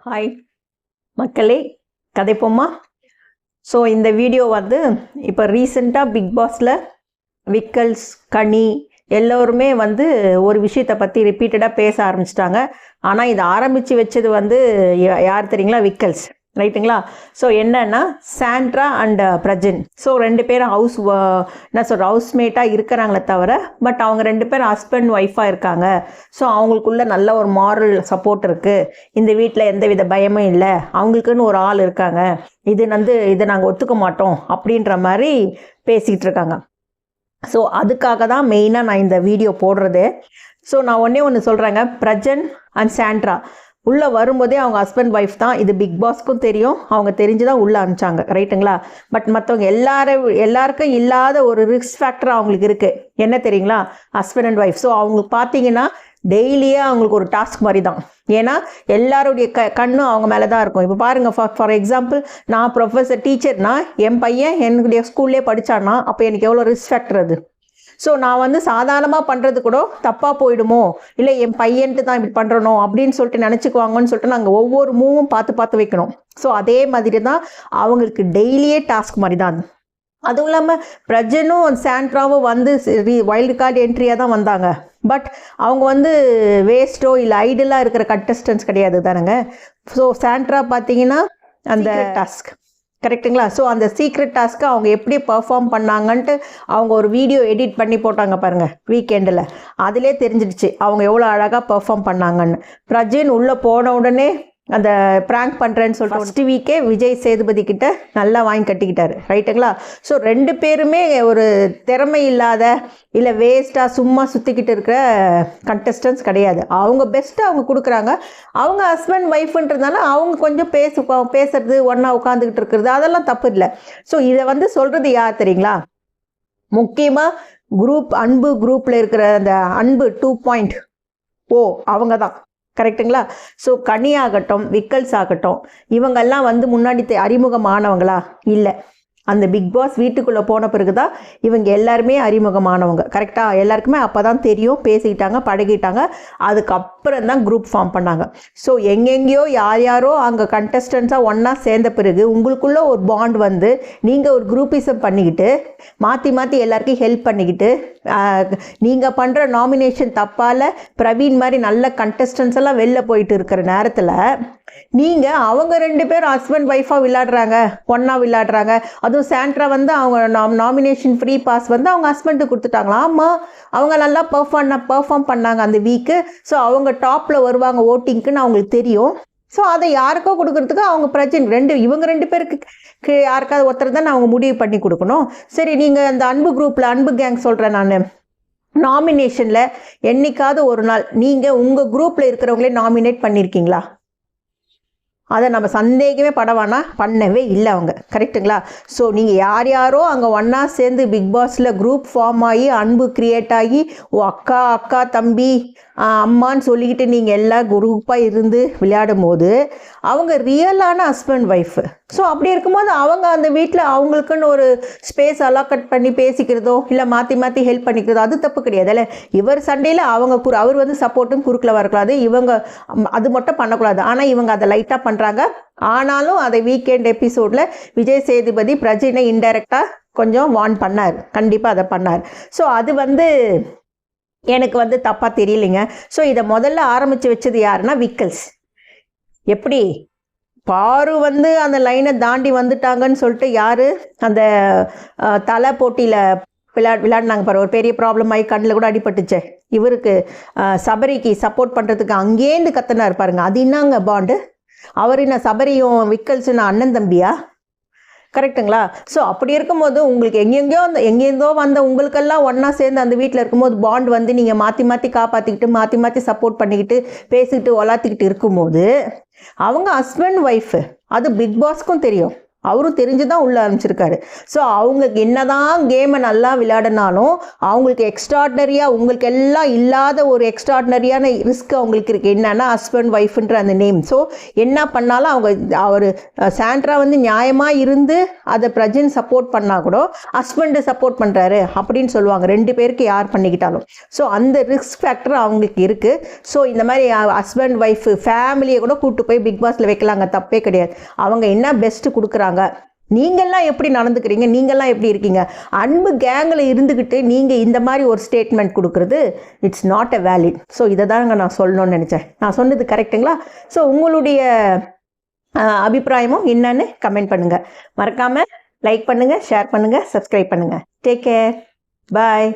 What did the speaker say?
Hi மக்களே, கதைப்போமா. So இந்த video வந்து இப்போ ரீசெண்டாக பிக் பாஸில் விக்கல்ஸ், கனி எல்லோருமே வந்து ஒரு விஷயத்தை பற்றி ரிப்பீட்டடாக பேச ஆரம்பிச்சிட்டாங்க. ஆனால் இதை ஆரம்பித்து வச்சது வந்து யார் தெரியுங்களா? விக்கல்ஸ், ரைட்டுங்களா? ஸோ என்னன்னா சாண்ட்ரா அண்ட் பிரஜன். ஸோ ரெண்டு பேரும் ஹவுஸ்மேட்டாக இருக்கிறாங்களே தவிர பட் அவங்க ரெண்டு பேரும் ஹஸ்பண்ட் ஒய்ஃபாக இருக்காங்க. ஸோ அவங்களுக்குள்ள நல்ல ஒரு மாரல் சப்போர்ட் இருக்குது. இந்த வீட்டில் எந்த வித பயமும் இல்லை, அவங்களுக்குன்னு ஒரு ஆள் இருக்காங்க, இதை நாங்கள் ஒத்துக்க மாட்டோம் அப்படின்ற மாதிரி பேசிக்கிட்டு இருக்காங்க. ஸோ அதுக்காக தான் மெயினாக நான் இந்த வீடியோ போடுறது. ஸோ நான் ஒன்று சொல்கிறேங்க. பிரஜன் அண்ட் சாண்ட்ரா உள்ளே வரும்போதே அவங்க ஹஸ்பண்ட் ஒய்ஃப் தான். இது பிக் பாஸ்க்கும் தெரியும், அவங்க தெரிஞ்சு தான் உள்ளே அனுப்பிச்சாங்க, ரைட்டுங்களா? பட் மற்றவங்க எல்லாருக்கும் இல்லாத ஒரு ரிஸ்க் ஃபேக்டர் அவங்களுக்கு இருக்குது. என்ன தெரியுங்களா? Husband and wife. ஸோ அவங்களுக்கு பார்த்தீங்கன்னா டெய்லியே அவங்களுக்கு ஒரு டாஸ்க் மாதிரி தான். ஏன்னா எல்லாருடைய கண்ணும் அவங்க மேலே தான் இருக்கும். இப்போ பாருங்கள், ஃபார் எக்ஸாம்பிள், நான் ப்ரொஃபஸர் டீச்சர்னா என் பையன் என்னுடைய ஸ்கூல்லே படித்தான்னா அப்போ எனக்கு எவ்வளோ ரிஸ்க் ஃபேக்டர் அது. ஸோ நான் வந்து சாதாரணமாக பண்ணுறது கூட தப்பாக போயிடுமோ, இல்லை என் பையன்ட்டு தான் இப்படி பண்ணுறனோ அப்படின்னு சொல்லிட்டு நினச்சிக்குவாங்கன்னு சொல்லிட்டு நாங்கள் ஒவ்வொரு மூவும் பார்த்து வைக்கணும். ஸோ அதே மாதிரி தான் அவங்களுக்கு டெய்லியே டாஸ்க் மாதிரி தான். அதுவும் இல்லாமல் பிரஜனும் சாண்ட்ராவும் வந்து வைல்டு கார்டு என்ட்ரியாக தான் வந்தாங்க. பட் அவங்க வந்து வேஸ்ட்டோ இல்லை ஐடலாக இருக்கிற கண்டஸ்டன்ஸ் கிடையாது தானுங்க. ஸோ சாண்ட்ரா பார்த்தீங்கன்னா அந்த டாஸ்க், கரெக்டுங்களா? ஸோ அந்த சீக்ரெட் டாஸ்க்கை அவங்க எப்படி பர்ஃபார்ம் பண்ணாங்கன்ட்டு அவங்க ஒரு வீடியோ எடிட் பண்ணி போட்டாங்க பாருங்கள் வீக்கெண்டில். அதிலே தெரிஞ்சிடுச்சு அவங்க எவ்வளோ அழகாக பர்ஃபார்ம் பண்ணாங்கன்னு. பிரஜன் உள்ளே போன உடனே அந்த ப்ராங்க் பண்ணுறேன்னு சொல்லிட்டு ஃபஸ்ட் வீக்கே விஜய் சேதுபதி கிட்ட நல்லா வாங்கி கட்டிக்கிட்டாரு, ரைட்டுங்களா? ஸோ ரெண்டு பேருமே ஒரு திறமை இல்லாத இல்லை வேஸ்ட்டாக சும்மா சுற்றிக்கிட்டு இருக்கிற கண்டஸ்டன்ஸ் கிடையாது. அவங்க பெஸ்ட்டாக அவங்க கொடுக்குறாங்க. அவங்க ஹஸ்பண்ட் ஒய்ஃப்ன்றதுனால அவங்க கொஞ்சம் பேசுறது ஒன்றா உட்காந்துக்கிட்டு இருக்கிறது அதெல்லாம் தப்பு இல்லை. ஸோ இதை வந்து சொல்கிறது யார் தெரியுங்களா? முக்கியமாக அன்பு குரூப்பில் இருக்கிற அந்த அன்பு 2.0 அவங்க தான், கரெக்டுங்களா? ஸோ கனி ஆகட்டும், விக்கல்ஸ் ஆகட்டும், இவங்கெல்லாம் வந்து முன்னாடி அறிமுகமானவங்களா? இல்லை. அந்த பிக் பாஸ் வீட்டுக்குள்ளே போன பிறகு தான் இவங்க எல்லாருமே அறிமுகமானவங்க, கரெக்டாக? எல்லாருக்குமே அப்போ தான் தெரியும், பேசிக்கிட்டாங்க, பழகிட்டாங்க. அதுக்கப்புறம் தான் குரூப் ஃபார்ம் பண்ணாங்க. ஸோ எங்கெங்கேயோ யாரோ அங்கே கண்டஸ்டன்ஸாக ஒன்றா சேர்ந்த பிறகு உங்களுக்குள்ளே ஒரு பாண்ட் வந்து நீங்கள் ஒரு குரூப்பிசம் பண்ணிக்கிட்டு மாற்றி எல்லாருக்கும் ஹெல்ப் பண்ணிக்கிட்டு நீங்கள் பண்ணுற நாமினேஷன் தப்பால் பிரவீன் மாதிரி நல்ல கண்டஸ்டன்ஸ் எல்லாம் வெளில போயிட்டு இருக்கிற நேரத்தில் நீங்கள் அவங்க ரெண்டு பேரும் ஹஸ்பண்ட் ஒய்ஃபாக விளையாடுறாங்க, ஒன்றா விளையாடுறாங்க. அதுவும் சாண்ட்ரா வந்து அவங்க நாமினேஷன் ஃப்ரீ பாஸ் வந்து அவங்க ஹஸ்பண்டுக்கு கொடுத்துட்டாங்களா? ஆமாம், அவங்க நல்லா பெர்ஃபார்ம் பண்ணாங்க அந்த வீக்கு. ஸோ அவங்க டாப்பில் வருவாங்க ஓட்டிங்க்குன்னு அவங்களுக்கு தெரியும். ஸோ அதை யாருக்கோ கொடுக்கறதுக்கு அவங்க பிரச்சனை இவங்க ரெண்டு பேருக்கு யாருக்காவது ஒருத்தர் தான் அவங்க முடிவு பண்ணி கொடுக்கணும். சரி, நீங்கள் அந்த அன்பு குரூப்பில் அன்பு கேங் சொல்கிறேன் நான், நாமினேஷனில் என்னைக்காவது ஒரு நாள் நீங்கள் உங்கள் குரூப்பில் இருக்கிறவங்களே நாமினேட் பண்ணியிருக்கீங்களா? அதை நம்ம சந்தேகமே பண்ணவே இல்லை அவங்க, கரெக்டுங்களா? ஸோ நீங்கள் யாரோ அங்கே ஒன்றா சேர்ந்து பிக் பாஸில் குரூப் ஃபார்ம் ஆகி அன்பு க்ரியேட் ஆகி அக்கா தம்பி அம்மான்னு சொல்லிக்கிட்டு நீங்கள் எல்லாம் குரூப்பாக இருந்து விளையாடும் போது அவங்க ரியலான ஹஸ்பண்ட் ஒய்ஃபு. ஸோ அப்படி இருக்கும்போது அவங்க அந்த வீட்டில் அவங்களுக்குன்னு ஒரு ஸ்பேஸ் அலாக்கட் பண்ணி பேசிக்கிறதோ இல்லை மாற்றி ஹெல்ப் பண்ணிக்கிறதோ அது தப்பு கிடையாது இல்லை. இவர் சண்டையில் அவர் வந்து சப்போர்ட்டும் குறுக்கில் வரக்கூடாது, இவங்க அது மட்டும் பண்ணக்கூடாது. ஆனால் இவங்க அதை லைட்டாக பண்ணுறாங்க. ஆனாலும் அதை வீக்கெண்ட் எபிசோடில் விஜய் சேதுபதி பிரஜனை இன்டைரக்டாக கொஞ்சம் வார்ன் பண்ணார், கண்டிப்பாக அதை பண்ணார். ஸோ அது வந்து எனக்கு வந்து தப்பாக தெரியலைங்க. ஸோ இதை முதல்ல ஆரம்பித்து வச்சது யாருன்னா விக்கல்ஸ். எப்படி பாரு வந்து அந்த தாண்டி வந்துட்டாங்கன்னு சொல்லிட்டு யார் அந்த தலை போட்டியில் விளையாடினாங்க பாரு, ஒரு பெரிய ப்ராப்ளம் ஆகி கண்ணில் கூட அடிபட்டுச்சு. இவருக்கு சபரிக்கு சப்போர்ட் பண்ணுறதுக்கு அங்கேருந்து கத்துனார் பாருங்க. அது என்னங்க பாண்டு? அவர் என்ன சபரியும் விக்கல்ஸுன்னு அண்ணன் தம்பியா? கரெக்டுங்களா? ஸோ அப்படி இருக்கும்போது உங்களுக்கு எங்கேருந்தோ வந்த உங்களுக்கெல்லாம் ஒன்றா சேர்ந்து அந்த வீட்டில் இருக்கும்போது பாண்ட் வந்து நீங்கள் மாற்றி காப்பாற்றிக்கிட்டு மாற்றி சப்போர்ட் பண்ணிக்கிட்டு பேசிக்கிட்டு ஒலாத்திக்கிட்டு இருக்கும்போது அவங்க ஹஸ்பண்ட் ஒய்ஃபு, அது பிக் பாஸ்க்கும் தெரியும், அவரும் தெரிஞ்சு தான் உள்ளே அனுப்பிச்சிருக்காரு. ஸோ அவங்க என்னதான் கேமை நல்லா விளையாடினாலும் அவங்களுக்கு எக்ஸ்ட்ராடினரியாக உங்களுக்கு எல்லாம் இல்லாத ஒரு எக்ஸ்ட்ராடினரியான ரிஸ்க் அவங்களுக்கு இருக்குது. என்னன்னா ஹஸ்பண்ட் ஒய்ஃப்ன்ற அந்த நேம். ஸோ என்ன பண்ணாலும் அவர் சாண்ட்ரா வந்து நியாயமாக இருந்து அதை பிரஜன் சப்போர்ட் பண்ணால் கூட ஹஸ்பண்டு சப்போர்ட் பண்ணுறாரு அப்படின்னு சொல்லுவாங்க, 2 பேருக்கு யார் பண்ணிக்கிட்டாலும். ஸோ அந்த ரிஸ்க் ஃபேக்டர் அவங்களுக்கு இருக்குது. ஸோ இந்த மாதிரி ஹஸ்பண்ட் ஒய்ஃபு ஃபேமிலியை கூட கூப்பிட்டு போய் பிக் பாஸில் வைக்கலாங்க, தப்பே கிடையாது. அவங்க என்ன பெஸ்ட்டு கொடுக்குறாங்க, நீங்கள்லாம் எப்படி நடந்துக்கிறீங்க, நீங்கள்லாம் எப்படி இருக்கீங்க. அன்பு கேங்கில் இருந்துக்கிட்டு நீங்கள் இந்த மாதிரி ஒரு ஸ்டேட்மெண்ட் கொடுக்குறது it's not a valid. So இதை தாங்க நான் சொல்லணும்னு நினச்சேன். நான் சொன்னது கரெக்டுங்களா? ஸோ உங்களுடைய அபிப்பிராயமும் என்னன்னு கமெண்ட் பண்ணுங்கள். மறக்காமல் லைக் பண்ணுங்கள், ஷேர் பண்ணுங்கள், சப்ஸ்கிரைப் பண்ணுங்கள். டேக் கேர், பாய்.